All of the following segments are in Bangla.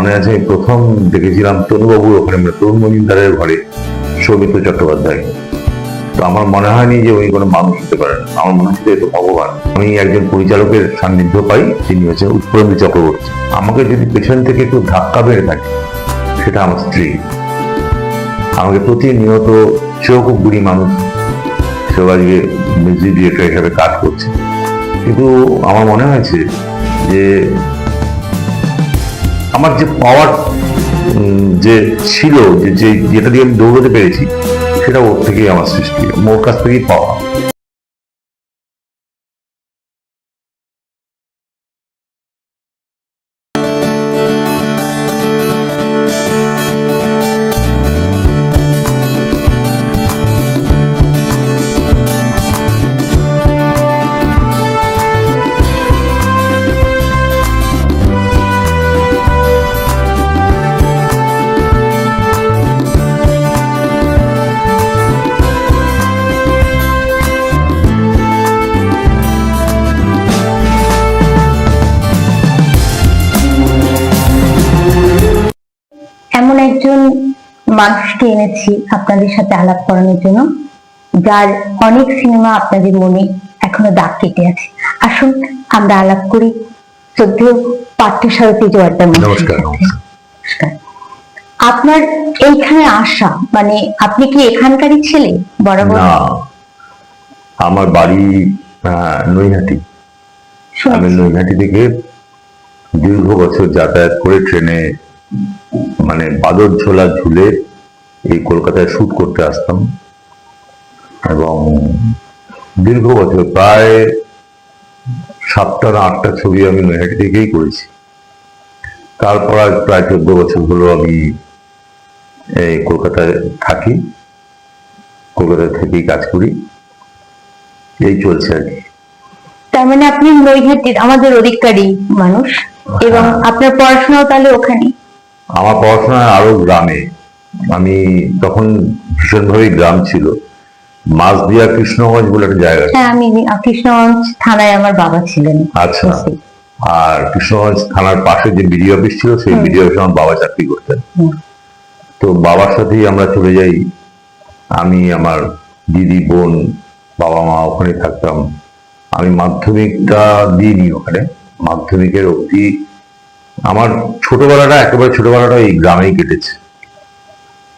মনে আছে প্রথম দেখেছিলাম তনুবাবুর ওখানে, তরুণ মজুমদারের ঘরে সৌমিত্র চট্টোপাধ্যায়। তো আমার মনে হয়নি যে উনি কোনো মানুষ হতে পারেন, আমার মনে হচ্ছে এটা ভগবান। আমি একজন পরিচালকের সান্নিধ্য পাই, তিনি হচ্ছেন উৎপলেন্দু চক্রবর্তী। আমাকে যদি পেছন থেকে একটু ধাক্কা মেরে থাকে সেটা আমার স্ত্রী। আমাকে প্রতিনিয়ত, সেও খুব বুড়ি মানুষ, সেও আজকে মিউজিক ডিরেক্টর হিসাবে কাজ করছে, কিন্তু আমার মনে হয়েছে যে আমার যে পাওয়ার যে ছিল, যেটা দিয়ে আমি দৌড়তে পেরেছি, সেটা ওর থেকেই আমার সৃষ্টি, ওর কাছ থেকেই পাওয়া। এমন একজন মানুষকে এনেছি আপনাদের সাথে আলাপ করানোর জন্য, যার অনেক সিনেমা আপনাদের মনে এখনো দাগ কেটে আছে। আসুন আমরা আলাপ করি শ্রদ্ধেয় পার্থসারথী জোয়ারদার মহাশয়ের সাথে। নমস্কার। আপনার এইখানে আসা, মানে আপনি কি এখানকারই ছেলে বরাবর? না, আমার বাড়ি নৈহাটি। আমি নৈহাটি থেকে দীর্ঘ বছর যাতায়াত করে ট্রেনে, মানে বাদর ঝোলা ঝুলে এই কলকাতায় শুট করতে আসতাম, এবং দীর্ঘ বছর প্রায় 7টা না 8টা ছবি আমি নৈহাটি থেকেই করেছি। তারপর আজ প্রায় 14 বছর হলো আমি এই কলকাতায় থাকি, কলকাতা থেকেই কাজ করি, এই চলছে আর কি। তার মানে আপনি নৈহাটির আমাদের অধিকারী মানুষ, এবং আপনার পড়াশোনাও তাহলে ওখানে? আমার পড়াশোনা আরো গ্রামে। আমি তখন ভীষণভাবে গ্রাম ছিল, মাছদিয়া কৃষ্ণগঞ্জ বলে একটা জায়গা। হ্যাঁ, আমি কৃষ্ণগঞ্জ থানায় আমার বাবা ছিলেন। আচ্ছা। আর কৃষ্ণগঞ্জ থানার পাশে যে বিডিও অফিস ছিল, সেই বিডিও অফিসে আমার বাবা চাকরি করতেন। তো বাবার সাথেই আমরা চলে যাই, আমি, আমার দিদি, বোন, বাবা মা ওখানে থাকতাম। আমি মাধ্যমিকটা দিইনি ওখানে, মাধ্যমিকের অবধি আমার একেবারে ছোটবেলাটা এই গ্রামেই কেটেছে।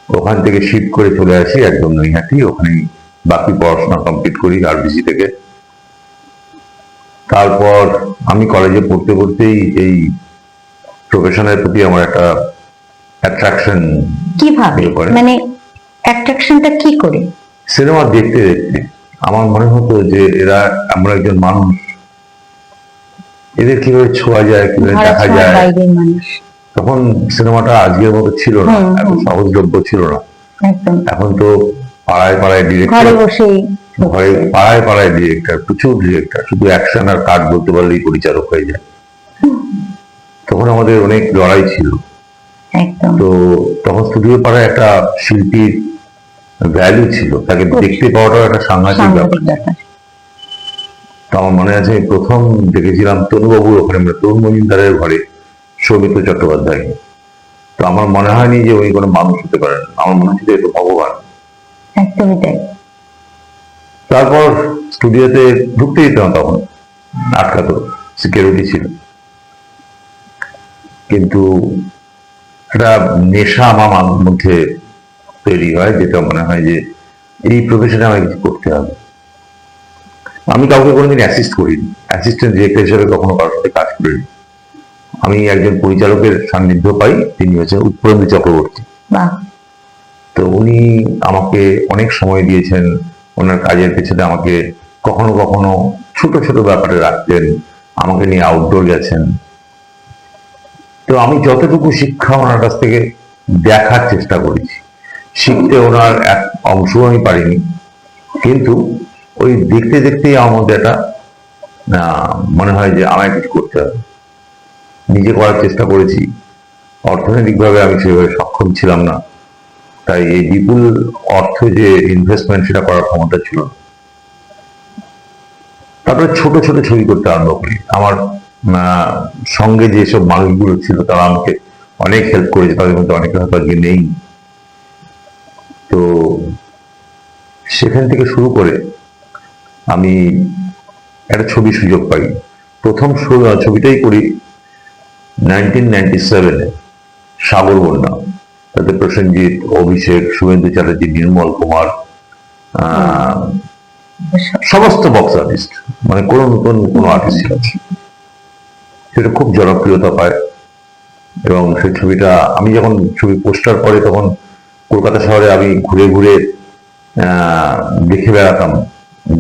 ওখান থেকে শিফট করে চলে আসি একদম নৈহাটি, ওখানেই বাকি পড়াশোনা কমপ্লিট করি আরবিসি থেকে। তারপর আমি কলেজে পড়তে পড়তেই এই প্রফেশনের প্রতি আমার একটা অ্যাট্রাকশন। কিভাবে, মানে অ্যাট্রাকশনটা কি করে? সিনেমা দেখতে দেখতে আমার মনে হতো যে এরা, আমরা একজন মানুষ, এদের কিভাবে ছোঁয়া যায়, কিভাবে দেখা যায়। তখন সিনেমাটা আজকের মতো ছিল না, এত সহজলভ্য ছিল না। এখন তো পাড়ায় পাড়ায় ডিরেক্টর, পাড়ায় পাড়ায় ডিরেক্টর, প্রচুর ডিরেক্টর, শুধু অ্যাকশন আর কাট বলতে পারলেই পরিচালক হয়ে যায়। তখন আমাদের অনেক লড়াই ছিল। তো তখন স্টুডিও পাড়ায় একটা শিল্পীর ভ্যালু ছিল, তাকে দেখতে পাওয়াটাও একটা সাংঘাতিক ব্যাপার। তো আমার মনে আছে প্রথম দেখেছিলাম তনুবাবুর ওখানে, তরুণ মজুমদারের ঘরে সৌমিত্র চট্টোপাধ্যায়। তো আমার মনে হয়নি যে উনি কোনো মানুষ হতে পারেন, আমার মনে হচ্ছে এটা ভগবান। একদমই তাই। তারপর স্টুডিওতে ঢুকতে দিত না, তখন আটকাতো, সিকিউরিটি ছিল। কিন্তু একটা নেশা আমার মধ্যে তৈরি হয়, যেটা মনে হয় যে এই প্রফেশনে আমাকে কিছু করতে হবে। আমি কাউকে কোনোদিন অ্যাসিস্ট করিনি, অ্যাসিস্ট্যান্ট ডিরেক্টর হিসেবে কখনো কারোর সাথে কাজ করিনি। আমি একজন পরিচালকের সান্নিধ্য পাই, তিনি হচ্ছেন উৎপলেন্দু চক্রবর্তী। তো উনি আমাকে অনেক সময় দিয়েছেন, ওনার কাজের পেছনে আমাকে কখনো কখনো ছোট ছোট ব্যাপারে রাখতেন, আমাকে নিয়ে আউটডোর গেছেন। তো আমি যতটুকু শিক্ষা ওনার কাছ থেকে দেখার চেষ্টা করেছি, শিখতে ওনার এক অংশ আমি পারিনি, কিন্তু ওই দেখতে দেখতেই আমার মধ্যে একটা মনে হয় যে আমায় কিছু করতে হবে, নিজে করার চেষ্টা করেছি। অর্থনৈতিকভাবে আমি সেভাবে সক্ষম ছিলাম না, তাই এই বিপুল অর্থ যে ইনভেস্টমেন্ট, সেটা করার ক্ষমতা ছিল না। তারপরে ছোট ছোট ছবি করতে আরম্ভ করি। আমার সঙ্গে যেসব মানুষগুলো ছিল তারা আমাকে অনেক হেল্প করেছে, তাদের মধ্যে অনেকে হয়তো আজকে নেই। তো সেখান থেকে শুরু করে আমি একটা ছবির সুযোগ পাই। প্রথম ছবিটাই করি 1997-এ, সাগর বন্যা। তাতে প্রসেনজিৎ, অভিষেক, শুভেন্দু চ্যাটার্জি, নির্মল কুমার, সমস্ত বক্স আর্টিস্ট, মানে কোনো নতুন কোনো আর্টিস্ট ছিল না। সেটা খুব জনপ্রিয়তা পায় এবং সেই ছবিটা আমি যখন ছবি পোস্টার পরে তখন কলকাতা শহরে আমি ঘুরে ঘুরে দেখে বেড়াতাম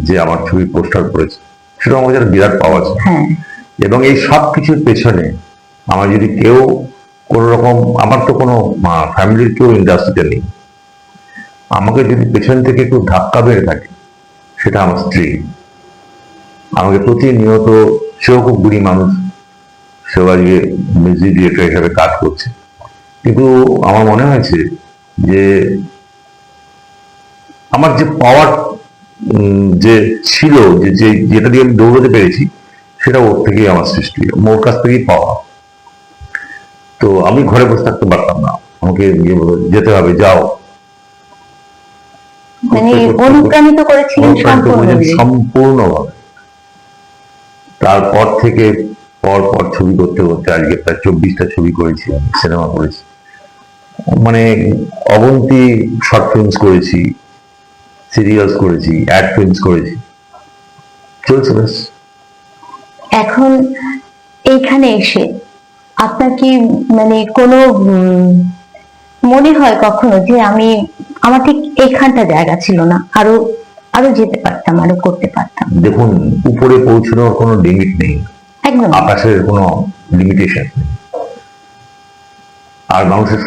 যে আমার ছবি পোস্টার পড়েছে। সেটা আমার কাছে বিরাট পাওয়া আছে। এবং এই সব কিছুর পেছনে আমার যদি কেউ কোন রকম, আমার তো কোনো ফ্যামিলির কেউ ইন্ডাস্ট্রিতে নেই, আমাকে যদি পেছন থেকে একটু ধাক্কা বেড়ে থাকে সেটা আমার স্ত্রী। আমাকে প্রতিনিয়ত, সেও খুব বুড়ি মানুষ, সেও আজকে মিউজিক ডিরেক্টর হিসাবে কাজ করছে, কিন্তু আমার মনে হয়েছে যে আমার যে পাওয়ার যে ছিল, যে যেটা দিয়ে আমি দৌড়াতে পেরেছি, সেটা ওর থেকেই আমার সৃষ্টি, ওর কাছ থেকেই পাওয়া। তো আমি ঘরে বসে থাকতে পারতাম না, আমাকে যেতে হবে, যাও। মানে অনুপ্রাণিত করেছিলেন সম্পূর্ণভাবে। তারপর থেকে পর পর ছবি করতে করতে আজকে প্রায় 24টা ছবি করেছি, আমি সিনেমা করেছি, মানে অবন্তি শর্ট ফিল্মস করেছি, সিরিয়ালস করেছি, অ্যাড ফিল্মস করেছি, চলছে বেশ। এখন এইখানে এসে আপনার কি মানে কোনো মনে হয় কখনো যে আমার ঠিক এইখানটা জায়গা ছিল না, আরো আরো যেতে পারতাম, আরো করতে পারতাম? দেখুন, উপরে পৌঁছানোর কোনো লিমিট নেই, একদম আকাশের কোনো লিমিটেশন নেই, আর মানুষের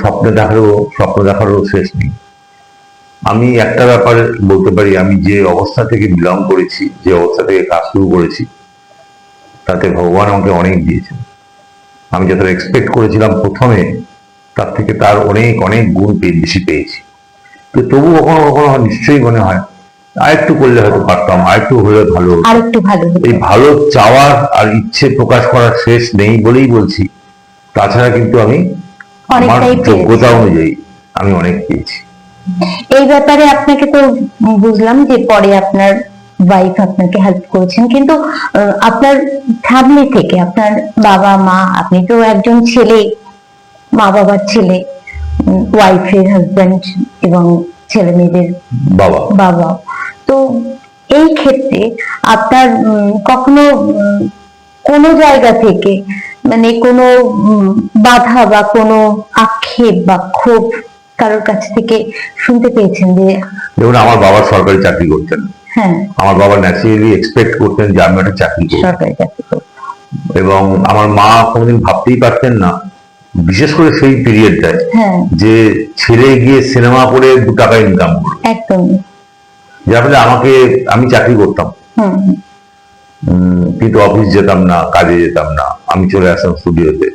স্বপ্ন দেখারও শেষ নেই। আমি একটা ব্যাপারে বলতে পারি, আমি যে অবস্থা থেকে বিলং করেছি, যে অবস্থা থেকে কাজ শুরু করেছি, তাতে ভগবান আমাকে অনেক দিয়েছেন। আমি যতটা এক্সপেক্ট করেছিলাম প্রথমে, তার থেকে তার অনেক অনেক গুণ বেশি পেয়েছি। তো তবু কখনো কখনো নিশ্চয়ই মনে হয় আরেকটু করলে হয়তো পারতাম, আরেকটু হলে ভালো, আরেকটু ভালো। এই ভালো চাওয়ার আর ইচ্ছে প্রকাশ করার শেষ নেই বলেই বলছি। তাছাড়া কিন্তু আমি আমার যোগ্যতা অনুযায়ী আমি অনেক পেয়েছি। এই ব্যাপারে আপনাকে তো বুঝলাম যে পরে আপনার ওয়াইফ আপনাকে হেল্প করেছেন, কিন্তু আপনার ফ্যামিলি থেকে, আপনার বাবা মা, আপনি তো একজন ছেলে, মা বাবার ছেলে, ওয়াইফের হাজবেন্ড এবং ছেলে মেয়েদের বাবা, তো এই ক্ষেত্রে আপনার কখনো কোনো জায়গা থেকে মানে কোনো বাধা বা কোনো আক্ষেপ বা ক্ষোভ কারোর কাছ থেকে শুনতে পেয়েছেন? যে যেমন আমার বাবা সরকারি চাকরি করতেন, হ্যাঁ, আমার বাবা ন্যাচারালি এক্সপেক্ট করতেন যে আমি একটা চাকরি করব, সরকারি চাকরি করব, এবং আমার মা কোনোদিন ভাবতেই পারতেন না, বিশেষ করে সেই পিরিয়ডটায়, যে ছেলে গিয়ে সিনেমা করে 2 টাকা ইনকাম করবে। একদম। যার ফলে আমি চাকরি করতাম, কিন্তু অফিস যেতাম না, কাজে যেতাম না, আমি চলে আসতাম স্টুডিওতে।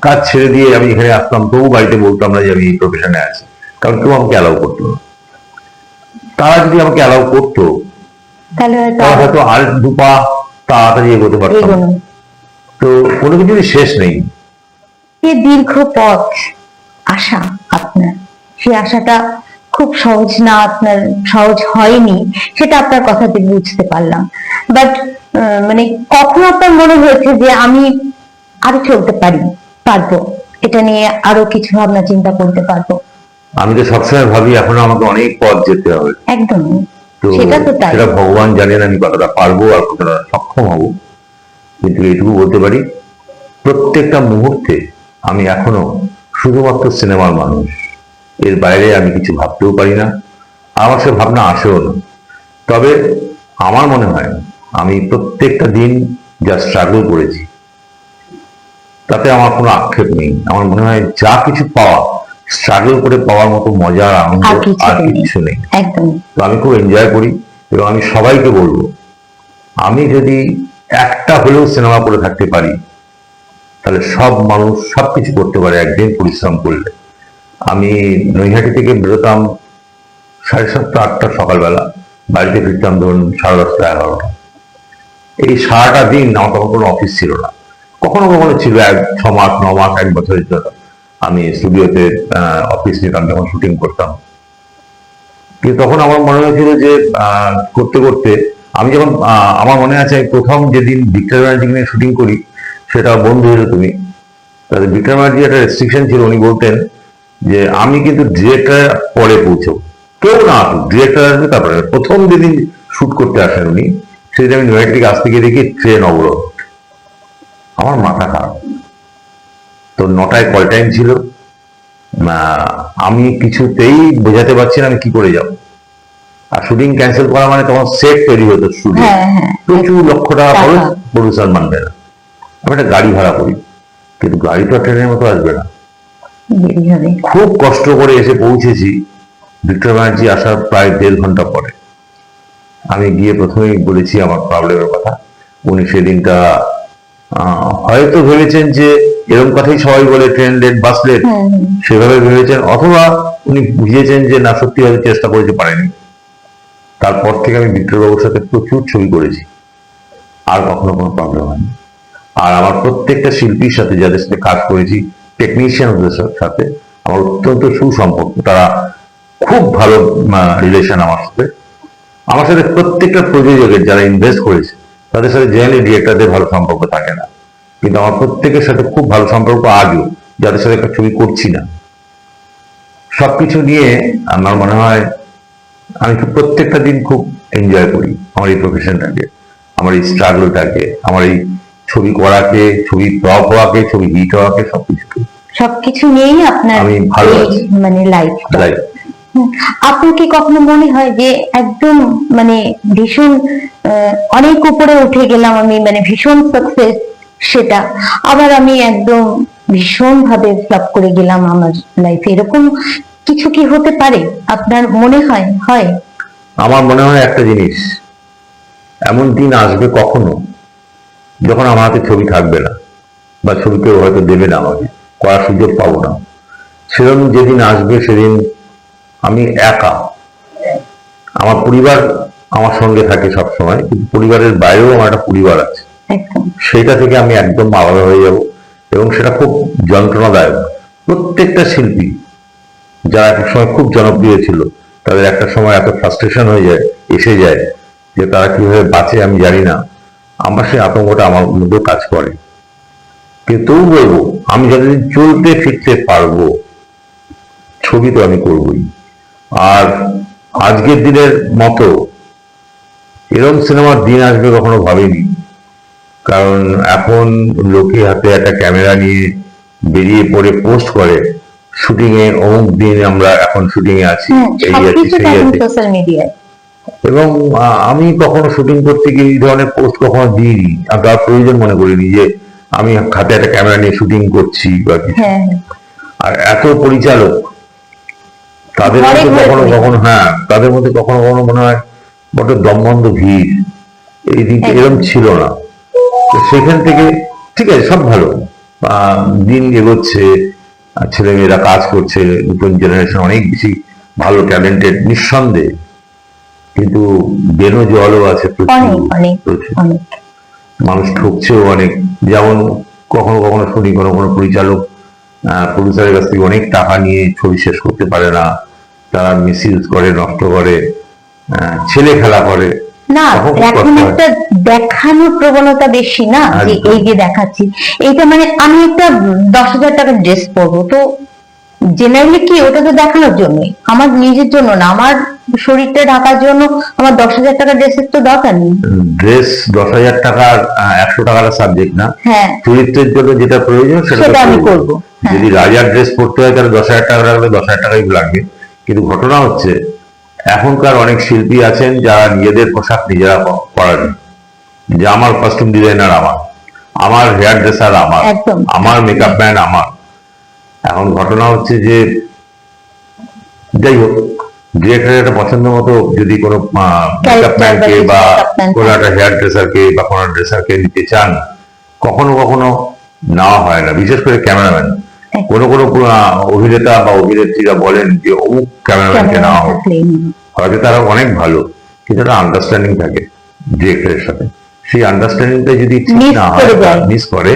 কাজ ছেড়ে দিয়ে আমি এখানে আসতাম, তবু বাড়িতে বলতাম না যে আমি এই প্রফেশনে আছি, কারণ কেউ আমাকে অ্যালাউ করতো না। তারা যদি আমাকে অ্যালাউ করতো তাহলে হয়তো আর 2 পা তাড়াতাড়ি এগোতে পারতাম। তো কোনো কিছুরই শেষ নেই। এই দীর্ঘ পথ আশা আপনার, সেই আশাটা খুব সহজ না, আপনার সহজ হয়নি, সেটা আপনার কথাতে বুঝতে পারলাম। বাট মানে কখন আপনার মনে হয়েছে যে আমি আরো চলতে পারবো, এটা নিয়ে আরো কিছু ভাবনা চিন্তা করতে পারবো? আমি তো সবসময় ভাবি এখনো আমাকে অনেক পথ যেতে হবে। একদম, সেটা ভগবান জানেন আমি কতটা পারবো আর কতটা সক্ষম হব। কিন্তু এইটুকু বলতে পারি, প্রত্যেকটা মুহূর্তে আমি এখনো শুধুমাত্র সিনেমার মানুষ, এর বাইরে আমি কিছু ভাবতেও পারি না, আমার সে ভাবনা আসেও না। তবে আমার মনে হয় আমি প্রত্যেকটা দিন যা স্ট্রাগল করেছি তাতে আমার কোনো আক্ষেপ নেই। আমার মনে হয় যা কিছু পাওয়া, স্ট্রাগল করে পাওয়ার মতো মজা আর আনন্দ আর কিছু নেই। তো আমি খুব এনজয় করি, এবং আমি সবাইকে বলবো, আমি যদি একটা হলেও সিনেমা করে থাকতে পারি, তাহলে সব মানুষ সবকিছু করতে পারে একদিন পরিশ্রম করলে। আমি নৈহাটি থেকে বেরোতাম 7:30 8টা সকালবেলা, বাড়িতে ফিরতাম ধরুন 10:30 11টা। এই সারাটা দিন আমার তখন কোনো অফিস ছিল না, কখনো কখনো ছিল 6 মাস 9 মাস 1 বছরের জন্য আমি স্টুডিওতে অফিস নিতাম যখন শুটিং করতাম। কিন্তু তখন আমার মনে হয়েছিল যে করতে করতে আমি যখন আমার মনে আছে আমি প্রথম যেদিন ভিক্টর ব্যানার্জিকে নিয়ে শুটিং করি, সেটা বন্ধু হলো তুমি। তাদের ভিক্টর ব্যানার্জি একটা রেস্ট্রিকশন ছিল, উনি বলতেন যে আমি কিন্তু ডিরেক্টর পরে পৌঁছবো, কেউ না আসুক, ডিরেক্টর আসবে তারপরে। প্রথম যেদিন শুট করতে আসেন উনি, সেদিন আমি নয়টা থেকে আসতে গিয়ে দেখি ট্রেন অবরোধ। আমার মাথা খারাপ। তো 9টায় কল টাইম ছিল, আমি কিছুতেই বোঝাতে পারছি না আমি কি করে যাব। আর শুটিং ক্যান্সেল করা মানে তখন সেট তৈরি হতো স্টুডিও, হ্যাঁ হ্যাঁ প্রচুর লক্ষ টাকা খরচ, প্রডিউসার মানবে না। আমি একটা গাড়ি ভাড়া করি, কিন্তু গাড়ি তো আর ট্রেনের মতো আসবে না। দেরি হবে। খুব কষ্ট করে এসে পৌঁছেছি ভিক্টর ব্যানার্জি আসার প্রায় 1.5 ঘন্টা পরে। আমি গিয়ে প্রথমেই বলেছি আমার প্রবলেমের কথা। উনি সেদিনটা হয়তো ভেবেছেন যে এরকম কথাই সবাই বলে, ট্রেন লেট বাস লেট, সেভাবে ভেবেছেন, অথবা উনি বুঝিয়েছেন যে না সত্যি হয়তো চেষ্টা করেছে, পারেনি। তারপর থেকে আমি ভিক্টর বাবুর সাথে প্রচুর ছবি করেছি, আর কখনো কোনো প্রবলেম হয়নি। আর আমার প্রত্যেকটা শিল্পীর সাথে, যাদের সাথে কাজ করেছি, টেকনিশিয়ানদের সাথে আমার অত্যন্ত সুসম্পর্ক, তারা খুব ভালো রিলেশন আমার সাথে। আমার সাথে প্রত্যেকটা প্রযোজকের যারা ইনভেস্ট করেছে তাদের সাথে জেনারেলি ডিরেক্টরদের ভালো সম্পর্ক থাকে না, কিন্তু আমার প্রত্যেকের সাথে খুব ভালো সম্পর্ক আজও, যাদের সাথে একটা ছবি করছি না। সবকিছু নিয়ে আমার মনে হয় আমি প্রত্যেকটা দিন খুব এনজয় করি আমার এই প্রফেশনটাকে, আমার এই স্ট্রাগলটাকে, আমার এই ছবি করাকে, ছবি ফ্লপ হওয়াকে, ছবি হিট হওয়াকে, সবকিছু নিয়েই আপনার আমি ভালো আছি। মানে লাইফ। আপনার কি কখনো মনে হয় যে একদম মানে ভীষণ অনেক উপরে উঠে গেলাম আমি, মানে ভীষণ সাকসেস, সেটা আবার আমি একদম ভীষণ ভাবে ফ্লপ করে গেলাম আমার লাইফে, এরকম কিছু কি হতে পারে আপনার মনে হয়? আমার মনে হয় একটা জিনিস, এমন দিন আসবে কখনো যখন আমার হাতে ছবি থাকবে না, বা ছবি কেউ হয়তো দেবে না, আমাকে করার সুযোগ পাবো না। সেরকম যেদিন আসবে সেদিন আমি একা, আমার পরিবার আমার সঙ্গে থাকে সবসময়, কিন্তু পরিবারের বাইরেও আমার একটা পরিবার আছে, সেটা থেকে আমি একদম আলাদা হয়ে যাব, এবং সেটা খুব যন্ত্রণাদায়ক। প্রত্যেকটা শিল্পী যারা এক সময় খুব জনপ্রিয় ছিল, তাদের একটা সময় এত ফ্রাস্ট্রেশন হয়ে যায়, এসে যায়, যে তারা কিভাবে বাঁচে আমি জানি না। আমার সেই আতঙ্কটা আমার মধ্যেও কাজ করে, কিন্তু বলবো আমি যতদিন চলতে ফিরতে পারবো, ছবি তো আমি করবই। আর আজকের দিনের মতো এরকম সিনেমার দিন আসবে কখনো ভাবিনি, কারণ এখন লোকে হাতে একটা ক্যামেরা নিয়ে বেরিয়ে পড়ে পোস্ট করে, শুটিং এ অমুক দিন আমরা এখন শুটিং এ আছি, এই আছি সেই আছি, সোশ্যাল মিডিয়ায়। এবং আমি কখনো শুটিং করতে গিয়ে এই ধরনের পোস্ট কখনো দিইনি, আর তার প্রয়োজন মনে করিনি যে আমি হাতে একটা ক্যামেরা নিয়ে শুটিং করছি বা কিছু। আর এত পরিচালক, তাদের মধ্যে কখনো কখনো তাদের মধ্যে কখনো কখনো মনে হয় বড় দমবন্ধ ভিড়, এই দিকে এরকম ছিল না। তো সেখান থেকে ঠিক আছে, সব ভালো, দিন এগোচ্ছে, ছেলেমেয়েরা কাজ করছে, নতুন জেনারেশন অনেক বেশি ভালো ট্যালেন্টেড নিঃসন্দেহে, কিন্তু বেনো জলও আছে প্রচুর, মানুষ ঠকছেও অনেক। যেমন কখনো কখনো শুনি কোনো কোনো পরিচালক প্রডিউসারের কাছ থেকে অনেক টাকা নিয়ে ছবি শেষ করতে পারে না, তারা মিসইউজ করে, নষ্ট করে, ছেলে খেলা করে। না, এখন একটা দেখানোর প্রবণতা বেশি না, যে এই যে দেখাচ্ছি এইটা, মানে আমি একটা 10,000 টাকার ড্রেস পরবো, তো জেনারেলি কি ওটা তো দেখানোর জন্য, আমার নিজের জন্য না, আমার শরীরটা ঢাকার জন্য আমার 10,000 টাকার ড্রেসের তো দরকার নেই। ড্রেস 10,000 টাকার 100 টাকার সাবজেক্ট না, চরিত্রের জন্য যেটা প্রয়োজন সেটা আমি করবো। যদি রাজার ড্রেস পড়তে হয় তাহলে 10,000 টাকা লাগলে 10,000 টাকাই লাগবে। কিন্তু ঘটনা হচ্ছে এখনকার অনেক শিল্পী আছেন যারা নিজেদের পোশাক নিজেরা করেন, যে আমার কস্টিউম ডিজাইনার আমার হেয়ার ড্রেসার আমার মেকআপ ম্যান আমার। এখন ঘটনা হচ্ছে যে যাই হোক, ডিরেক্টরের একটা পছন্দ মতো যদি কোনো মেকআপ ম্যানকে বা কোনো একটা হেয়ার ড্রেসারকে বা কোনো ড্রেসারকে নিতে চান, কখনো কখনো নেওয়া হয় না, বিশেষ করে ক্যামেরাম্যান। কোনো কোনো অভিনেতা বা অভিনেত্রীরা বলেন যে অমুক ক্যামেরাম্যানকে নেওয়া হোক, হয়তো তারা অনেক ভালো, কিন্তু একটা আন্ডারস্ট্যান্ডিং থাকে ডিরেক্টরের সাথে, সেই আন্ডারস্ট্যান্ডিংটা যদি ঠিক Miss না করে হয়, যায়। মিস করে,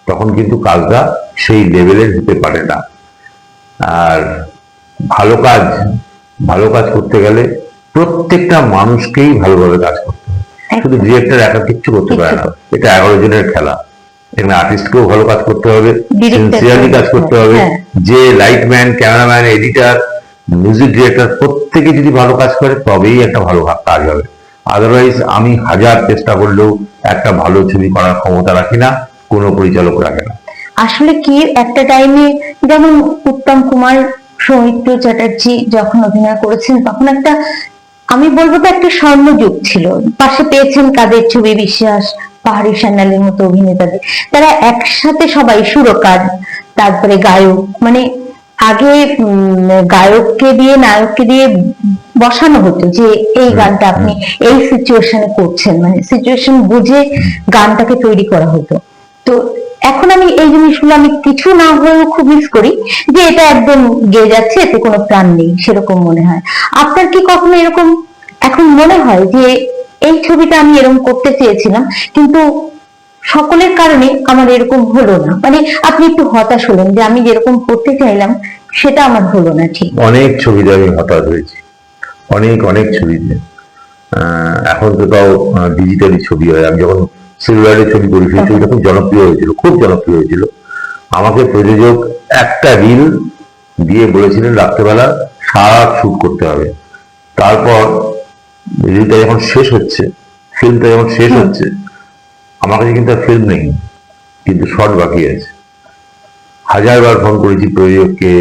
তখন কিন্তু কাজটা সেই লেভেলের হতে পারে না। আর ভালো কাজ করতে গেলে প্রত্যেকটা মানুষকেই ভালোভাবে কাজ করতে হবে। শুধু ডিরেক্টর একা কিচ্ছু করতে পারে না, এটা 11 জনের খেলা। এখানে আর্টিস্টকেও ভালো কাজ করতে হবে, Director সিনসিয়ারলি কাজ করতে হবে। হ্যাঁ। যে lightman, cameraman, editor, music director প্রত্যেকে যদি ভালো কাজ করে তবেই একটা ভালো কাজ হবে। আদারওয়াইজ আমি হাজার চেষ্টা করলেও একটা ভালো ছবি করার ক্ষমতা রাখি না, কোনো পরিচালক রাখে না। আসলে কি একটা টাইমে যেমন উত্তম কুমার, সৌমিত্র চ্যাটার্জি যখন অভিনয় করেছেন তখন একটা, আমি বলবো তো একটা স্বর্ণযুগ ছিল। পাশে পেয়েছেন কাদের, ছবি বিশ্বাস, পাহাড়ি সান্যালের মতো অভিনেতাদের। তারা একসাথে সবাই সুরকার, তারপরে গায়ক, মানে আগে গায়ককে দিয়ে নায়ককে দিয়ে বসানো হতো যে এই গানটা আপনি এই সিচুয়েশনে করছেন, মানে সিচুয়েশন বুঝে গানটাকে তৈরি করা হতো। তো এখন আমি এই জিনিসগুলো আমি কিছু না হয়েও খুব মিস করি, যে এটা একদম গেয়ে যাচ্ছে, এতে কোনো প্রাণ নেই, সেরকম মনে হয়। আপনার কি কখনো এরকম এখন মনে হয় যে এই ছবিটা আমি এরকম করতে চেয়েছিলাম কিন্তু সকলের কারণে আমার এরকম হলো না, মানে আপনি একটু হতাশ হলেন যে আমি যেরকম করতে চাইলাম সেটা আমার হলো না ঠিক? অনেক ছবিতে আমি হতাশ হয়েছি, অনেক ছবিতে। এখন তো তাও ডিজিটালি ছবি হয়। আমি যখন সিলভারের ছবি করি, সেই ছবিটা খুব জনপ্রিয় হয়েছিল। আমাকে প্রযোজক একটা রিল দিয়ে বলেছিলেন রাত্রেবেলা সারা শুট করতে হবে। তারপর রিলটা যখন শেষ হচ্ছে, ফিল্মটা যখন শেষ হচ্ছে, আমার কাছে কিন্তু আর ফিল্ম নেই, কিন্তু শর্ট বাকি আছে। হাজারবার ফোন করেছি প্রযোজককে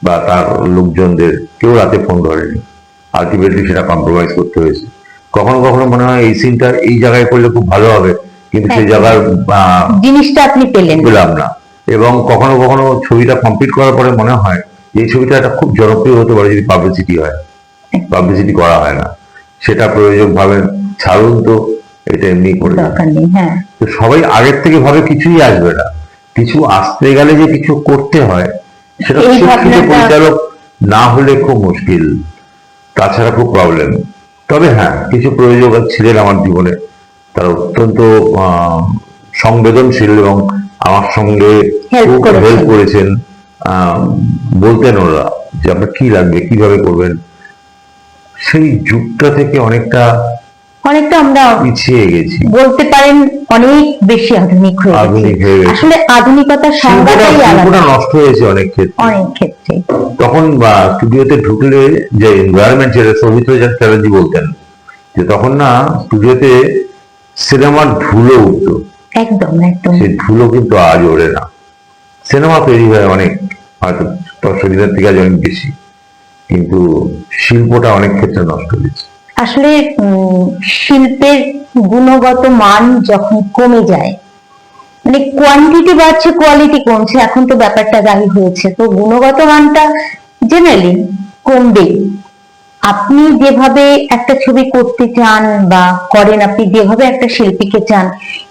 বা তার লোকজনদের, কেউ রাতে ফোন ধরেনি। আলটিমেটলি সেটা কম্প্রোমাইজ করতে হয়েছে। কখনো কখনো মনে হয় এই সিনটা এই জায়গায় করলে খুব ভালো হবে, কিন্তু সেই জায়গার জিনিসটা আপনি পেলেন পেলাম না। এবং কখনো কখনো ছবিটা কমপ্লিট করার পরে মনে হয় এই ছবিটা একটা খুব জনপ্রিয় হতে পারে যদি পাবলিসিটি হয়, পাবলিসিটি করা হয় না। সেটা প্রয়োজক ভাবেন ছাড়ুন তো, এটা এমনি করে। দরকার নেই। হ্যাঁ, তো সবাই আগের থেকে ভাবে কিছুই আসবে না, কিছু আসতে গেলে যে কিছু করতে হয় সেটা এই শিক্ষিত ভাবনাটা- পরিচালক না হলে খুব মুশকিল, তাছাড়া খুব প্রবলেম। তবে হ্যাঁ, কিছু প্রযোজক ছিলেন আমার জীবনে, তারা অত্যন্ত সংবেদনশীল এবং আমার সঙ্গে Help খুব করেছেন। হেল্প করেছেন। বলতেন ওরা যে আপনার কি লাগবে, কিভাবে করবেন। সেই যুগটা থেকে অনেকটা আমরা পিছিয়ে গেছি, বলতে পারেন অনেক বেশি আধুনিক হয়ে আধুনিক গেছি। হয়ে গেছি। আসলে আধুনিকতার সংজ্ঞাটাই শিল্পটা আলাদা নষ্ট হয়েছে অনেক ক্ষেত্রে। অনেক ক্ষেত্রে। তখন স্টুডিওতে ঢুকলে যে এনভায়রনমেন্ট, যেটা সৌমিত্র চ্যাটার্জি বলতেন যে তখন না স্টুডিওতে সিনেমার ধুলো উঠতো, একদম সেই ধুলো কিন্তু আজ ওড়ে না। সিনেমা তৈরি হয় অনেক, হয়তো 10 দিনের থেকে আজ অনেক বেশি, কিন্তু শিল্পটা অনেক ক্ষেত্রে নষ্ট হয়েছে। আসলে শিল্পের গুণগত মান যখন কমে যায়, মানে কোয়ান্টিটি বাড়ছে কোয়ালিটি কমছে, এখন তো ব্যাপারটা দায়ী হয়েছে, তো গুণগত মানটা জেনারেলি কমবে। আপনি যেভাবে একটা ছবি করতে চান বা করেন, আপনি যেভাবে একটা শিল্পীকে চান,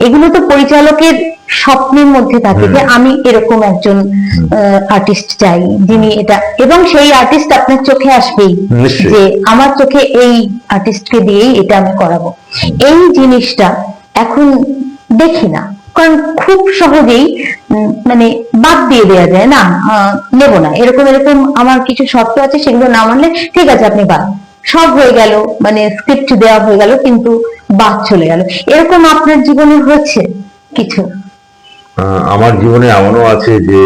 এগুলো তো পরিচালকের স্বপ্নের মধ্যে থাকে যে আমি এরকম একজন আর্টিস্ট চাই যিনি এটা, এবং সেই আর্টিস্ট আপনার চোখে আসবেই নিশ্চয়ই। যে আমার চোখে এই আর্টিস্টকে দিয়েই এটা আমি করাবো। এই জিনিসটা এখন দেখি না, কারণ খুব সহজেই মানে বাদ দিয়ে দেওয়া যায় না, নেব না, এরকম আমার কিছু শর্ত আছে, সেগুলো না মানলে ঠিক আছে আপনি বাদ, সব হয়ে গেল, মানে স্ক্রিপ্ট দেওয়া হয়ে গেল কিন্তু বাদ চলে গেল। এরকম আপনার জীবনে হচ্ছে কিছু? আমার জীবনে এমনও আছে যে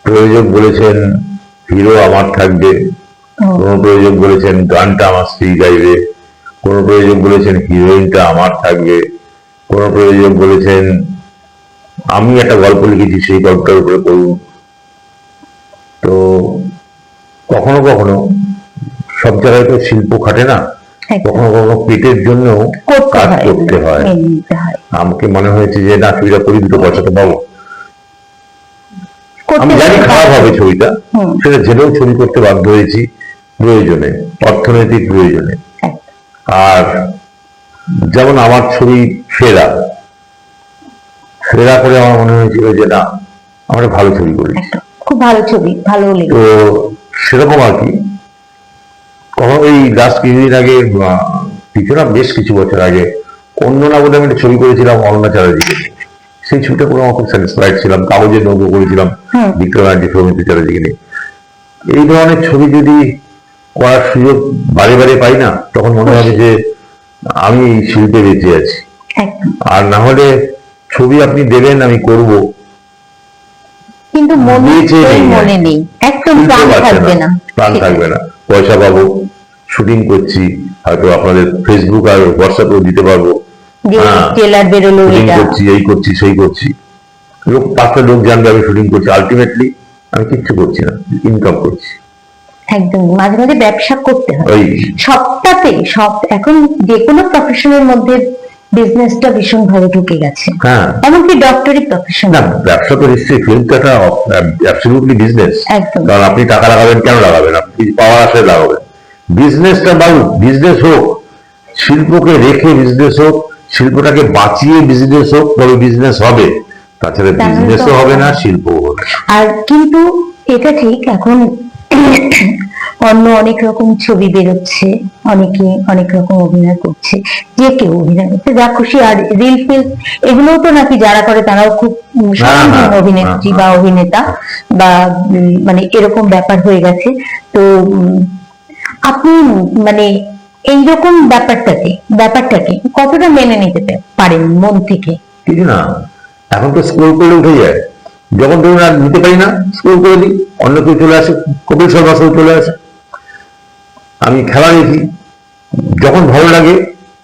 প্রযোজক বলেছেন হিরো আমার থাকবে, কোন প্রযোজক বলেছেন গানটা আমার স্ত্রী গাইবে, কোন প্রযোজক বলেছেন হিরোইনটা আমার থাকবে, কোন প্রযোজক বলেছেন আমি একটা গল্প লিখেছি সেই গল্পটার উপরে করুন। তো কখনো কখনো সব জায়গায় তো শিল্প খাটে না, কখনো কখনো পেটের জন্য কাজ করতে হয়। আমাকে মনে হয়েছে যে না, ছবিটা করি, দুটো পয়সা তো পাবো। আমি জানি খারাপ হবে ছবিটা, সেটা জেনেও ছবি করতে বাধ্য হয়েছি, প্রয়োজনে, অর্থনৈতিক প্রয়োজনে। আর যেমন আমার ছবি ফেরা করে আমার মনে হয়েছিল যে না, আমরা ভালো ছবি করেছি, খুব ভালো ছবি, ভালো তো সেরকম আর কি। কখনো এই লাস্ট কিছুদিন আগে, কিছু না বেশ কিছু বছর আগে অন্য না বলে আমি একটা ছবি করেছিলাম অরুণা চ্যাটার্জিকে, সেই ছবিটা করে আমার খুব স্যাটিসফাইড ছিলাম। কাগজের নৌকো করেছিলাম বিক্রমাদিত্য সৌমিত্র চ্যাটার্জিকে নিয়ে। এই ধরনের ছবি যদি করার সুযোগ বারে বারে পাই না, তখন মনে হবে যে আমি এই শিল্পে বেঁচে আছি। একদম। আর না হলে ছবি আপনি দেবেন আমি করব, কিন্তু বেঁচে নেই, মনে নেই, একদম শিল্প প্রাণ বাঁচে থাকবে না। প্রাণ থাকবে না। পয়সা পাবো, শুটিং করছি, হয়তো আপনাদের ফেসবুক আর হোয়াটসঅ্যাপেও দিতে পারবো, যে ট্রেলার বেরোলো, শুটিং এটা করছি, এই করছি সেই করছি, লোক 5টা লোক জানবে আমি শুটিং করছি। আলটিমেটলি আমি কিচ্ছু করছি না, ইনকাম করছি। একদম। মাঝে মাঝে ব্যবসা করতে হয় ওই সবটাতে, সব এখন যে কোনো প্রফেশনের মধ্যে বিজনেসটা ভীষণ ভাবে ঢুকে গেছে, হ্যাঁ, এমনকি ডক্টরি প্রফেশন। না ব্যবসা তো নিশ্চয়ই, ফিল্ম তো একটা অ্যাবসলিউটলি বিজনেস। একদম। কারণ আপনি টাকা লাগাবেন, কেন লাগাবেন? আপনি পাওয়ার আশায় লাগাবেন। বিজনেসটা বাবু, বিজনেস হোক, শিল্পকে রেখে বিজনেস হোক, শিল্পটাকে বাঁচিয়ে বিজনেস হোক, তবে বিজনেস হবে। তাছাড়া তাহলে তো বিজনেসও হবে না, শিল্পও হবে না। আর কিন্তু এটা ঠিক, এখন অন্য অনেক রকম ছবি বেরোচ্ছে, অনেকে অনেক রকম অভিনয় করছে, যে কেউ অভিনয় করছে যা খুশি। আর রিল ফিল্ম এগুলোও তো নাকি যারা করে তারাও খুব স্বনামধন্য অভিনেত্রী বা অভিনেতা বা মানে এরকম ব্যাপার হয়ে গেছে। তো আপনি মানে এইরকম ব্যাপারটাকে কতটা মেনে নিতে পারেন মন থেকে? কিছু না, এখন তো স্ক্রোল করলে উঠে যায়। যখন ধরুন আর নিতে পারি না, স্ক্রোল করে দিই, অন্য কেউ চলে আসে, কপিল শর্মা শো চলে আসে, আমি খেলা দেখি। যখন ভালো লাগে,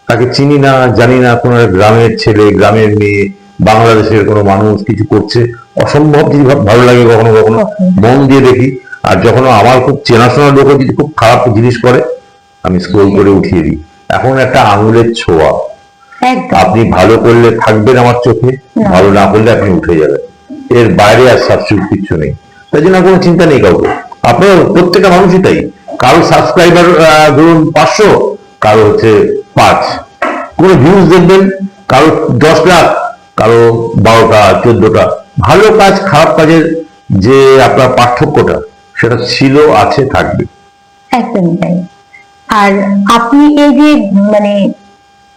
তাকে চিনি না জানি না, কোনো এক গ্রামের ছেলে, গ্রামের মেয়ে, বাংলাদেশের কোনো মানুষ কিছু করছে, অসম্ভব যদি ভালো লাগে, কখনো কখনো মন দিয়ে দেখি। আর যখন আমার খুব চেনাশোনা লোক যদি খুব খারাপ জিনিস করে, আমি স্ক্রোল করে উঠিয়ে দিই। এখন একটা আঙুলের ছোঁয়া, একদম। আপনি ভালো করলে থাকবেন আমার চোখে, ভালো না করলে আপনি উঠে যাবেন। এর বাইরে আর সাবস্টিটিউট কিছু নেই। তাই জন্য কোনো চিন্তা নেই কাউকে। আপনার প্রত্যেকটা মানুষই তাই। কারো সাবস্ক্রাইবার ধরুন 500, কারো হচ্ছে 5, কোনো ভিউজ দেখবেন কারো 10 লাখ, কারো 12টা 14টা। ভালো কাজ খারাপ কাজের যে আপনার পার্থক্যটা, সেটা ছিল, আছে, থাকবে। একদমই তাই। আর আপনি এই যে মানে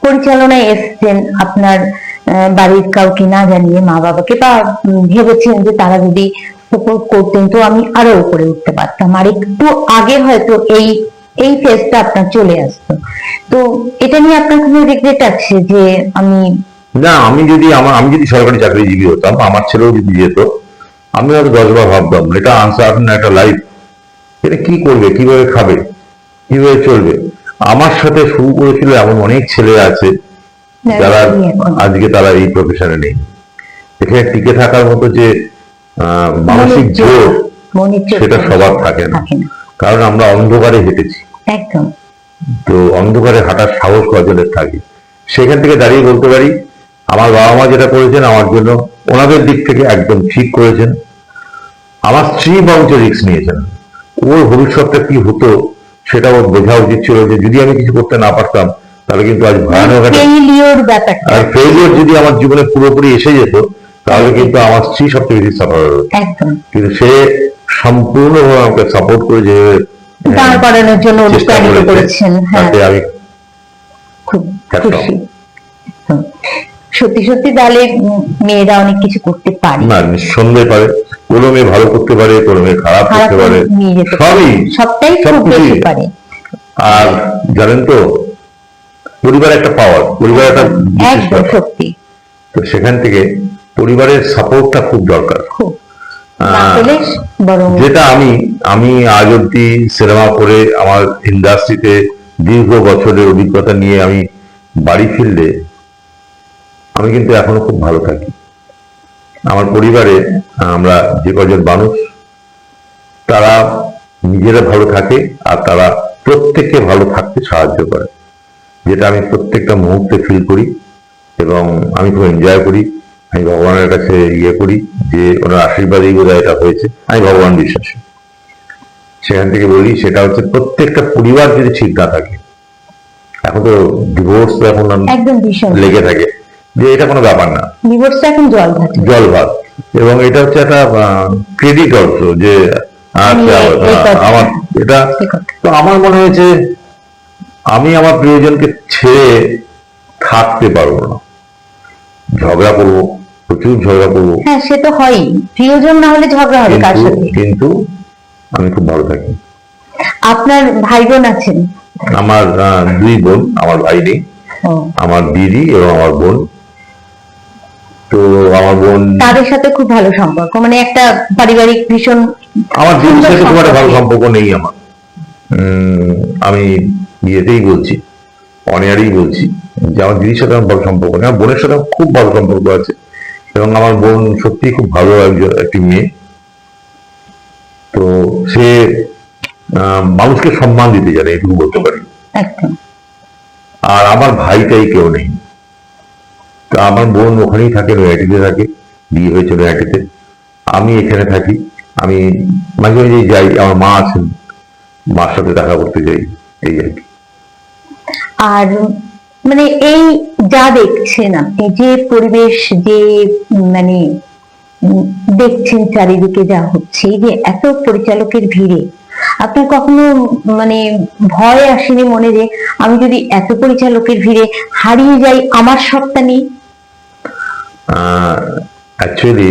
পরিচালনায় এসছেন, আপনার বাড়ির কাউকে না জানিয়ে, মা বাবাকে, বা ভেবেছেন যে তারা যদি সাপোর্ট করতেন তো আমি আরো উপরে উঠতে পারতাম, আর একটু আগে হয়তো এই এই ফেজটা আপনার চলে আসতো। তো এটা নিয়ে আপনার কোনো রিগ্রেট আছে যে আমি না, আমি যদি সরকারি চাকরিজীবী হতাম, আমার ছেলেও যদি যেত, আমি হয়তো 10বার ভাবতাম এটা আনসার্টেন একটা লাইফ, এটা কি করবে, কিভাবে খাবে, কিভাবে চলবে। আমার সাথে শুরু করেছিল এমন অনেক ছেলে আছে যারা আজকে তারা এই প্রফেশনে নেই। এখানে টিকে থাকার মতো যে মানসিক জোর, সেটা সবার থাকে না, কারণ আমরা অন্ধকারে হেঁটেছি। একদম। তো অন্ধকারে হাঁটার সাহস কজনের থাকে? সেখান থেকে দাঁড়িয়ে বলতে পারি, আমার বাবা মা যেটা করেছেন আমার জন্য, ওনাদের দিক থেকে একদম ঠিক করেছেন। আমার স্ত্রী বরঞ্চ রিস্ক নিয়েছেন। ওর ভবিষ্যৎটা কি হতো সেটা ওর বোঝা উচিত ছিল, যে যদি আমি কিছু করতে না পারতাম তাহলে কিন্তু আজ ভয়ানক আর ফেলিওর যদি আমার জীবনে পুরোপুরি এসে যেত, তাহলে কিন্তু আমার স্ত্রী সবচেয়ে বেশি সাফার হতো। কিন্তু সে সম্পূর্ণভাবে আমাকে সাপোর্ট করে যে দাঁড় করানোর জন্য অনুপ্রাণিত করেছেন, তাতে আমি খুব খুশি। সত্যি সত্যি তাহলে মেয়েরা অনেক কিছু করতে পারে। না, নিঃসন্দেহে পারে। কোনো মেয়ে ভালো করতে পারে, কোনো মেয়ে খারাপ করতে পারে, সবটাই খুব বেশি পারে। আর জানেন তো, পরিবার একটা পাওয়ার, পরিবার একটা সত্যি। তো সেখান থেকে পরিবারের সাপোর্টটা খুব দরকার। যেটা আমি আজ অব্দি সিনেমা করে আমার ইন্ডাস্ট্রিতে দীর্ঘ বছরের অভিজ্ঞতা নিয়ে আমি বাড়ি ফিরলে আমি কিন্তু এখনো খুব ভালো থাকি। আমার পরিবারে আমরা যে কজন মানুষ, তারা নিজেরা ভালো থাকে আর তারা প্রত্যেককে ভালো থাকতে সাহায্য করে, যেটা আমি প্রত্যেকটা মুহূর্তে ফিল করি এবং আমি খুব এনজয় করি। আমি ভগবানের কাছে করি যে ওনার আশীর্বাদেই বোধহয় এটা হয়েছে, আমি ভগবান বিশ্বাসী। সেখান থেকে বলি, সেটা হচ্ছে প্রত্যেকটা পরিবার যদি ঠিক না থাকে, এখন তো ডিভোর্স তো এখন লেগে থাকে, যে এটা কোনো ব্যাপার না, ডিভোর্সটা এখন জল ভাত। এবং এটা হচ্ছে একটা ক্রেডিট অর্থ, যে আমার এটা তো আমার মনে হয়েছে আমি আমার প্রিয়জনকে ছেড়ে থাকতে পারবো না, ঝগড়া করবো, প্রচুর ঝগড়া করবো, হ্যাঁ সে তো হয়ই, প্রিয়জন না হলে ঝগড়া হবে কার কিন্তু সাথে? কিন্তু আমি খুব ভালো থাকি। আপনার ভাই বোন আছেন? আমার দুই বোন, আমার ভাই নেই, ও, আমার দিদি এবং আমার বোন। তো আমার বোন, তাদের সাথে খুব ভালো সম্পর্ক, মানে একটা পারিবারিক ভীষণ আমার দিদির সুন্দর সাথে খুব একটা ভালো সম্পর্ক। সম্পর্ক নেই আমার। আমি বিয়েতেই বলছি, অনেয়ারেই বলছি যে আমার দিদির সাথে আমার ভালো সম্পর্ক নেই। আমার বোনের সাথে আমার খুব ভালো সম্পর্ক আছে, এবং আমার বোন সত্যি খুব ভালো একটি মেয়ে। তো সে মানুষকে সম্মান দিতে জানে, এটুকু বলতে পারি। একদম। আর আমার ভাইটাই কেউ নেই। তো আমার বোন ওখানেই থাকে, নৈহাটিতে থাকে, বিয়ে হয়েছে নৈহাটিতে। আমি এখানে থাকি। আমি মাঝে মাঝে যাই, আমার মা আছেন, মার সাথে দেখা করতে যাই, এই আর কি। আর মানে এই যা দেখছেন আপনি, যে পরিবেশ, যে মানে দেখছেন চারিদিকে যা হচ্ছে, এই যে এত পরিচালকের ভিড়ে আপনার কখনো মানে ভয় আসেনি মনে যে আমি যদি এত পরিচালকের ভিড়ে হারিয়ে যাই, আমার সত্তা নেই? অ্যাকচুয়ালি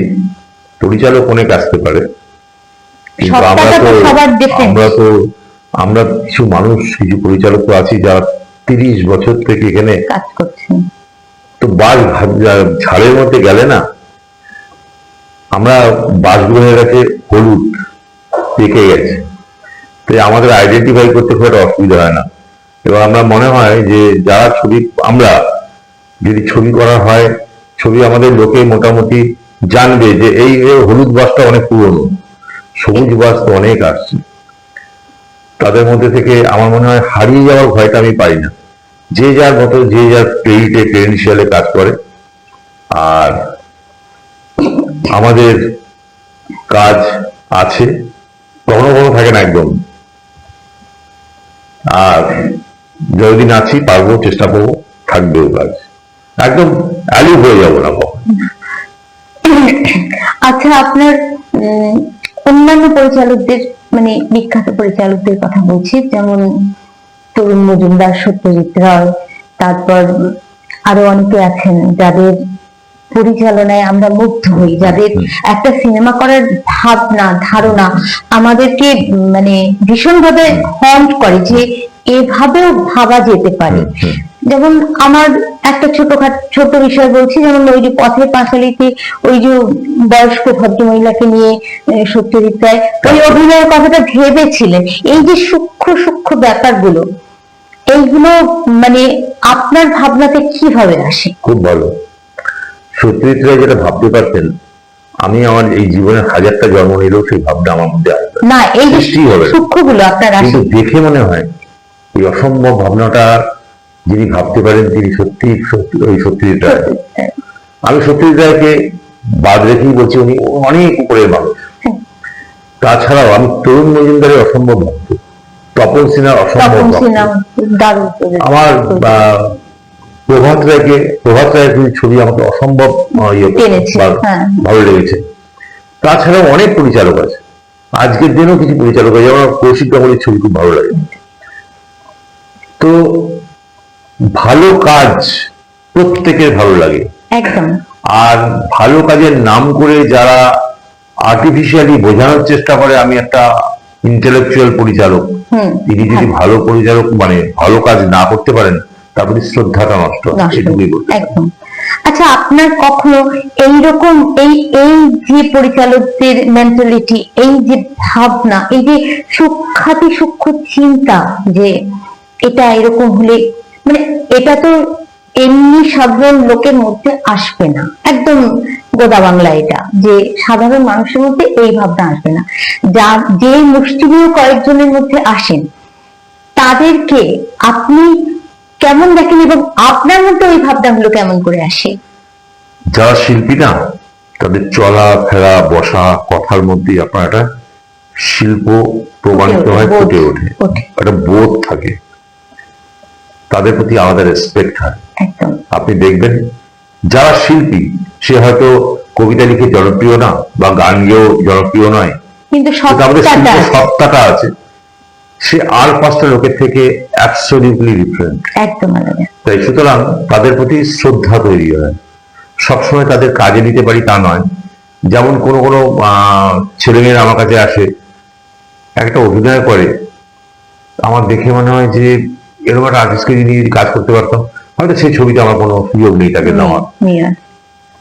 পরিচালক অনেক আসতে পারে, কিন্তু সত্তাটা তো সবার different। আমরা কিছু মানুষ, কিছু পরিচালক তো আছি যারা 30 বছর থেকে এখানে। কাজ করছেন। তো বাস ঝাড়ের মধ্যে গেলে না, আমরা বাসগুলো হয়ে গেছে হলুদ, পেকে গেছে, তাই আমাদের আইডেন্টিফাই করতে খুব একটা অসুবিধা হয় না। এবং আমরা মনে হয় যে যারা ছবি, আমরা যদি ছবি করা হয়, ছবি আমাদের লোকে মোটামুটি জানবে যে এই হলুদ বাসটা অনেক পুরনো, সবুজ বাস তো অনেক আসছে। তাদের মধ্যে থেকে আমার মনে হয় হারিয়ে যাওয়ার ভয়টা আমি পাই না। যে যার মতো, যে যার ক্রেডেন্সিয়ালে কাজ করে। আর আমাদের কাজ আছে, কখনো কখনো থাকে না একদম। আর যতদিন আছি পারবো, চেষ্টা করবো, থাকবেও কাজ, একদম অ্যালিভ হয়ে যাবো না কখন। আচ্ছা, আপনার অন্যান্য পরিচালকদের, মানে বিখ্যাত পরিচালকদের কথা বলছি, যেমন তরুণ মজুমদার, সত্যজিৎ রায়, তারপর আরো অনেকে আছেন যাদের পরিচালনায় আমরা মুগ্ধ হই, যাদের একটা সিনেমা করার ভাবনা, ধারণা আমাদেরকে মানে ভীষণভাবে হন্ট করে যে এভাবেও ভাবা যেতে পারে। যেমন আমার একটা ছোট বিষয় বলছি, যেমন ওই যে পথের পাঁচালীতে ওই যে বয়স্ক ভদ্রমহিলাকে নিয়ে সত্যজিৎ রায় ওই অভিনয়ের কথাটা ভেবেছিলেন। এই যে সূক্ষ্ম সূক্ষ্ম ব্যাপারগুলো, এইগুলো মানে আপনার ভাবনাতে কিভাবে আসে? খুব ভালো। সত্যজিৎ রায় যেটা ভাবতে পারতেন, আমি আমার এই জীবনের 1000টা জন্ম নিলেও সেই ভাবনা আমার মধ্যে আসবে না, এই যে সৃষ্টি হবে না। সূক্ষ্মগুলো আপনার আসে। কিন্তু দেখে মনে হয় এই অসম্ভব ভাবনাটা যিনি ভাবতে পারেন, তিনি সত্যি ওই সত্যজিৎ রায়। আমি সত্যজিৎ রায়কে বাদ রেখেই বলছি, উনি অনেক উপরের মানুষ। তাছাড়াও আমি তরুণ মজুমদারের অসম্ভব ভক্ত, তপন সিনহার অসম্ভব ভক্ত। দারুণ। আমার প্রভাত রায়ের ছবি আমাকে অসম্ভব টেনেছে, হ্যাঁ। ভালো লেগেছে। তাছাড়াও অনেক পরিচালক আছে, আজকের দিনেও কিছু পরিচালক আছে, আমার কৌশিক গাঙ্গুলির ছবি খুব ভালো লাগে। তো ভালো কাজ প্রত্যেকের ভালো লাগে, একদম। আর ভালো কাজের নাম করে যারা আর্টিফিশিয়ালি বোঝানোর চেষ্টা করে আমি একটা ইন্টেলেকচুয়াল পরিচালক, তিনি যদি ভালো পরিচালক মানে ভালো কাজ না করতে পারেন, তারপরে শ্রদ্ধাটা নষ্ট হয়, এটুকুই বলতে পারি। একদম। আচ্ছা, আপনার কখনো এইরকম এই এই যে পরিচালকদের মেন্টালিটি, এই যে ভাবনা, এই যে সূক্ষ্ম চিন্তা, যে এটা এরকম হলে, মানে এটা তো এমনি সাধারণ লোকের মধ্যে আসবে না, একদম গোদা বাংলা এটা, যে সাধারণ মানুষের মধ্যে এই ভাবনা আসবে না, যার যে মুষ্টিমেয় কয়েকজনের মধ্যে আসেন, তাদেরকে আপনি কেমন দেখেন এবং আপনার মধ্যে ওই ভাবনাগুলো কেমন করে আসে? যারা শিল্পী না, তাদের চলা ফেরা বসা কথার মধ্যে আপনার একটা শিল্প প্রমাণিত হয়, ফুটে ওঠে, একটা বোধ থাকে, তাদের প্রতি আলাদা রেসপেক্ট হয়। আপনি দেখবেন যারা শিল্পী, সে হয়তো কবিতা লিখে জনপ্রিয় না বা গান গেয়েও জনপ্রিয় নয়, কিন্তু আমাদের শিল্প সত্তাটা আছে, সে আর 5টা লোকের থেকে অ্যাবসলিউটলি ডিফারেন্ট। একদম আলাদা। তাই সুতরাং তাদের প্রতি শ্রদ্ধা তৈরি হয়। সবসময় তাদের কাজে নিতে পারি তা নয়। যেমন কোনো কোনো ছেলেমেয়েরা আমার কাছে আসে, একটা অভিনয় করে, আমার দেখে মনে হয় যে এরকম একটা আর্টিস্টকে যদি কাজ করতে পারতাম, হয়তো সেই ছবিতে আমার কোনো সুযোগ নেই তাকে নেওয়ার।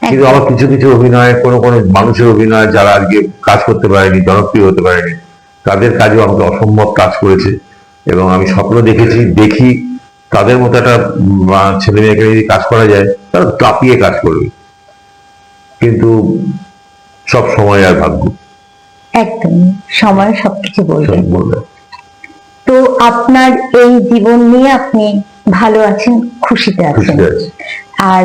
কিন্তু আমার কিছু কিছু অভিনয়, কোনো কোনো মানুষের অভিনয় যারা আজকে কাজ করতে পারেনি, জনপ্রিয় হতে পারেনি, তাদের কাজেও আমাকে অসম্ভব কাজ করেছে। এবং আমি স্বপ্ন দেখি তাদের মতো একটা ছেলে মেয়েকে যদি কাজ করা যায়, তারা কাঁপিয়ে কাজ করবে। কিন্তু সব সময় আর ভাগ্য একদম সময় সবকিছু বলবে। বলবে। তো আপনার এই জীবন নিয়ে আপনি ভালো আছেন, খুশিতে আছেন, আর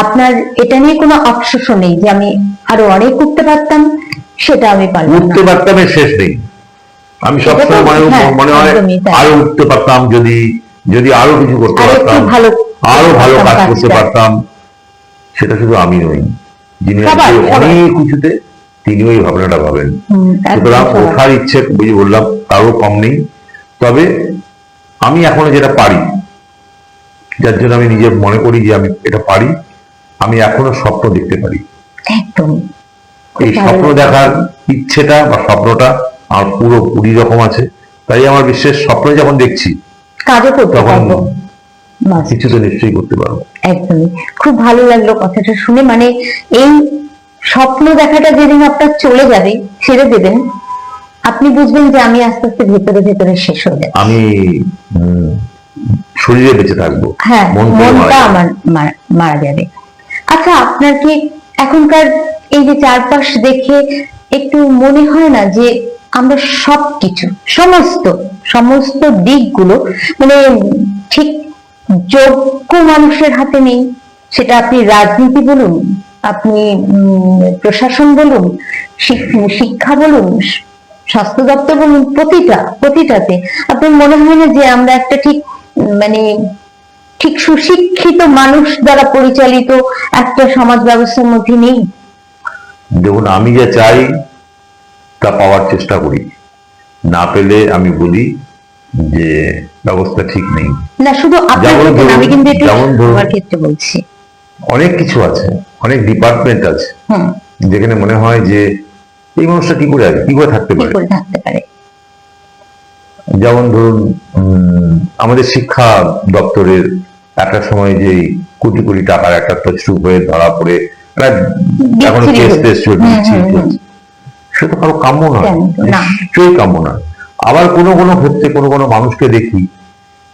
আপনার এটা নিয়ে কোনো আফসোসও নেই যে আমি আরো অনেক উঠতে পারতাম, সেটা আমি পারলাম না। উঠতে পারতাম এর শেষ নেই। আমি সবসময় মনে হয় আরো উঠতে পারতাম, যদি আরো কিছু করতে পারতাম, আরো ভালো কাজ করতে পারতাম। সেটা শুধু আমি নই, যিনি অনেক কিছুতে তিনি ওই ভাবনাটা ভাবেন। সুতরাং ওঠার ইচ্ছে বললাম কারো কম নেই। তবে আমি এখনো যেটা পারি, যার জন্য আমি নিজে মনে করি যে আমি এটা পারি, আমি এখনো স্বপ্ন দেখতে পারি। একদম এই স্বপ্ন দেখার ইচ্ছেটা বা স্বপ্নটা আমার পুরোপুরি রকম আছে। তাই আমার বিশ্বাস স্বপ্ন যখন দেখছি কাজও করতে পারবো, কিছু তো নিশ্চয়ই করতে পারবো। একদমই। খুব ভালো লাগলো কথাটা শুনে। মানে এই স্বপ্ন দেখাটা যেদিন আপনার চলে যাবে, ছেড়ে দেবেন, আপনি বুঝবেন যে আমি আস্তে আস্তে ভেতরে ভেতরে শেষ হয়ে যাবে। আমি শরীরে বেঁচে থাকবো, হ্যাঁ, মনটা আমার মারা যাবে। আচ্ছা, আপনার কি এখনকার এই যে চারপাশ দেখে একটু মনে হয় না যে আমরা সবকিছু সমস্ত দিকগুলো মানে ঠিক যোগ্য মানুষের হাতে নেই? সেটা আপনি রাজনীতি বলুন, আপনি প্রশাসন বলুন, শিক্ষা বলুন, স্বাস্থ্য দপ্তর বলুন, প্রতিটাতে আপনার মনে হয় না যে আমরা একটা ঠিক সুশিক্ষিত মানুষ দ্বারা পরিচালিত একটা সমাজ ব্যবস্থার মধ্যে নেই? দেখুন, আমি যা চাই তা পাওয়ার চেষ্টা করি, না পেলে আমি বলি যে ব্যবস্থা ঠিক নেই। না, শুধু আপনার ক্ষেত্রে, আমি কিন্তু এটা আমার ক্ষেত্রে বলছি। অনেক কিছু আছে, অনেক ডিপার্টমেন্ট আছে যেখানে মনে হয় যে এই মানুষটা কি করে থাকতে পারে। যেমন ধরুন, আমাদের শিক্ষা দপ্তরের একটা সময় যে কোটি কোটি টাকার একটা তছরূপ হয়ে ধরা পড়ে এখনো সে তো কারো কাম্য নয়, নিশ্চয়ই কাম্য নয়। আবার কোনো কোনো ক্ষেত্রে কোনো কোনো মানুষকে দেখি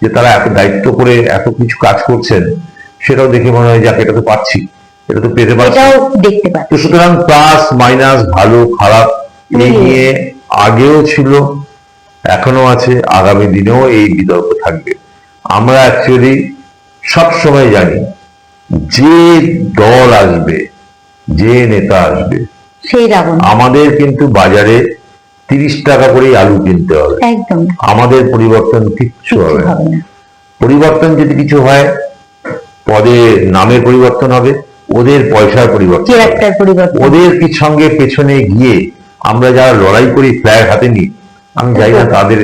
যে তারা এত দায়িত্ব করে এত কিছু কাজ করছেন, সেটাও দেখে মনে হয় যাক এটা তো পাচ্ছি, এটা তো পেতে পারছি। তো সুতরাং প্লাস মাইনাস, ভালো খারাপ এই নিয়ে আগেও ছিল, এখনো আছে, আগামী দিনেও এই বিতর্ক থাকবে। আমরা অ্যাকচুয়ালি সব সময় জানি যে দল আসবে, যে নেতা আসবে, আমাদের কিন্তু বাজারে 30 টাকা করেই আলু কিনতে হবে। আমাদের পরিবর্তন কিচ্ছু হবে না। পরিবর্তন যদি কিছু হয়, পদে নামের পরিবর্তন হবে, ওদের পয়সার পরিবর্তন, ওদের সঙ্গে পেছনে গিয়ে আমরা যারা লড়াই করি ফ্ল্যাগ হাতে নিই, আমি জানি না তাদের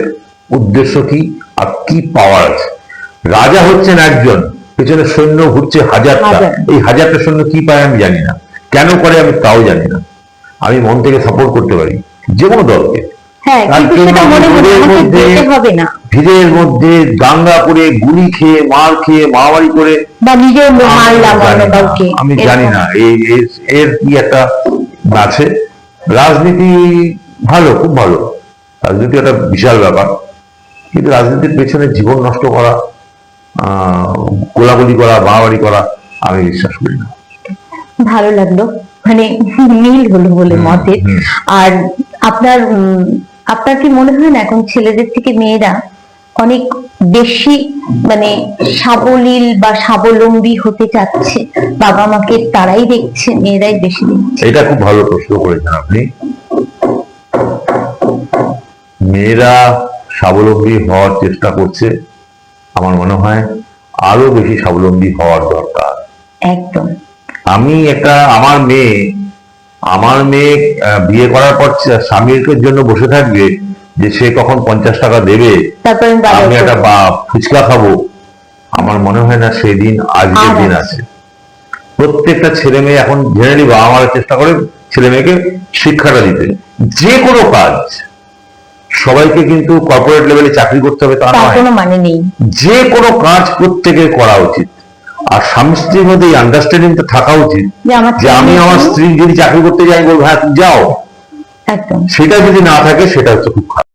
উদ্দেশ্য কি আর কি পাওয়ার আছে। রাজা হচ্ছেন একজন, পেছনে সৈন্য ঘুরছে হাজারটা, এই হাজারটা সৈন্য কি পায় আমি জানি না, কেন করে আমি তাও জানি না। আমি মন থেকে সাপোর্ট করতে পারি যে কোনো দলকে, ভিড়ের মধ্যে দাঙ্গা করে, গুলি খেয়ে, মার খেয়ে, মারামারি করে, আমি জানি না এর কি একটা আছে। রাজনীতি ভালো, খুব ভালো, রাজনীতি একটা বিশাল ব্যাপার, কিন্তু রাজনীতির পেছনে জীবন নষ্ট করা, গোলাগুলি করা, মারামারি করা আমি বিশ্বাস করি না। ভালো লাগলো, মানে মিল হলো বলে মতে। আর আপনার কি মনে হয় না এখন ছেলেদের থেকে মেয়েরা অনেক বেশি সাবলীল বা স্বাবলম্বী হতে চাচ্ছে? বাবা মাকে তারাই দেখছে, মেয়েরাই বেশি দেখছে। এটা খুব ভালো প্রশ্ন করেছেন আপনি। মেয়েরা স্বাবলম্বী হওয়ার চেষ্টা করছে, আমার মনে হয় আরো বেশি স্বাবলম্বী হওয়ার দরকার। একদম। আমার মেয়ে বিয়ে করার পর স্বামীর জন্য বসে থাকবে যে সে কখন 50 টাকা দেবে তারপরে আমি বাজার আমি একটা করবো। ফুচকা খাবো, আমার মনে হয় না সেই দিন আজকের আর দিন আছে। আছে। প্রত্যেকটা ছেলে মেয়ে এখন জেনারেলি বাবা মারা চেষ্টা করে ছেলে মেয়েকে শিক্ষাটা দিতে। যে কোনো কাজ, সবাইকে কিন্তু কর্পোরেট লেভেলে চাকরি করতে হবে তা তার নয়, কোনো মানে নেই। যে কোনো কাজ প্রত্যেকের করা উচিত। আর স্বামী স্ত্রীর মধ্যে এই আন্ডারস্ট্যান্ডিংটা থাকা উচিত যে আমার যে আমি ছেলে আমার মেয়ে- স্ত্রী যদি চাকরি করতে যাই বলবো হ্যাঁ তুমি যাও, একদম। সেটা যদি না থাকে সেটা হচ্ছে খুব খারাপ।